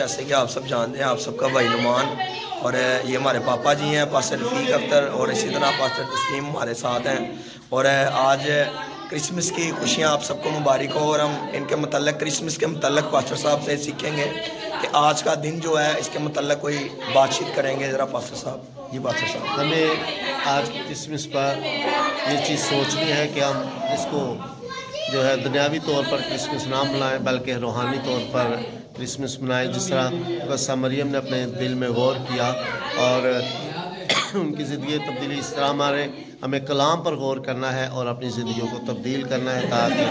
جیسے کہ آپ سب جانتے ہیں، آپ سب کا بھائی نعمان، اور یہ ہمارے پاپا جی ہیں پاسٹر رفیق اختر، اور اسی طرح پاسٹر تسلیم ہمارے ساتھ ہیں۔ اور آج کرسمس کی خوشیاں آپ سب کو مبارک ہو، اور ہم ان کے متعلق کرسمس کے متعلق پاسٹر صاحب سے سیکھیں گے کہ آج کا دن جو ہے اس کے متعلق کوئی بات چیت کریں گے۔ ذرا پاسٹر صاحب جی، پاسٹر صاحب۔ ہمیں آج کرسمس پر یہ چیز سوچنی ہے کہ ہم اس کو جو ہے دنیاوی طور پر کرسمس نہ منائیں، بلکہ روحانی طور پر کرسمس منائیں، جس طرح مقدسہ مریم نے اپنے دل میں غور کیا اور ان کی زندگی تبدیلی اس طرح ہمیں کلام پر غور کرنا ہے اور اپنی زندگیوں کو تبدیل کرنا ہے، تاکہ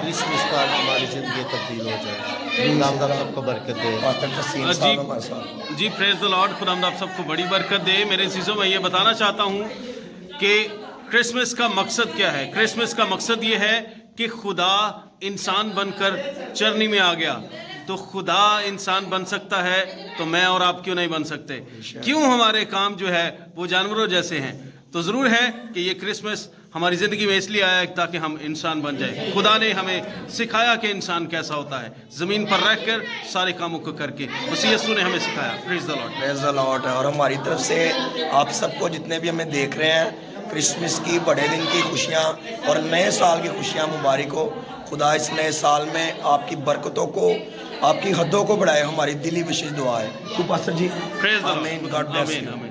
کرسمس پر ہماری زندگی تبدیل ہو جائے۔ خدا آپ سب کو برکت دے۔ پاسٹر تسلیم صاحب ہمارے ساتھ۔ جی پریز دی لارڈ، خدا آپ سب کو بڑی برکت دے۔ میرے عزیزوں، میں یہ بتانا چاہتا ہوں کہ کرسمس کا مقصد کیا ہے۔ کرسمس کا مقصد یہ ہے کہ خدا انسان بن کر چرنی میں آ گیا۔ تو خدا انسان بن سکتا ہے تو میں اور آپ کیوں نہیں بن سکتے؟ کیوں ہمارے کام جو ہے وہ جانوروں جیسے ہیں؟ تو ضرور ہے کہ یہ کرسمس ہماری زندگی میں اس لیے آیا تاکہ ہم انسان بن جائیں۔ خدا نے ہمیں سکھایا کہ انسان کیسا ہوتا ہے، زمین پر رہ کر سارے کاموں کو کر کے۔ مسیح یسوع نے ہمیں سکھایا۔ پریز دی لارڈ۔ پریز دی لارڈ۔ اور ہماری طرف سے آپ سب کو جتنے بھی ہمیں دیکھ رہے ہیں، کرسمس کی، بڑے دن کی خوشیاں اور نئے سال کی خوشیاں مبارک ہو۔ خدا اس نئے سال میں آپ کی برکتوں کو، آپ کی حدوں کو بڑھائے، ہماری دلی وشش دعا ہے۔ تو پاسٹر جی، پریز دی لارڈ۔ آمین۔ God bless you.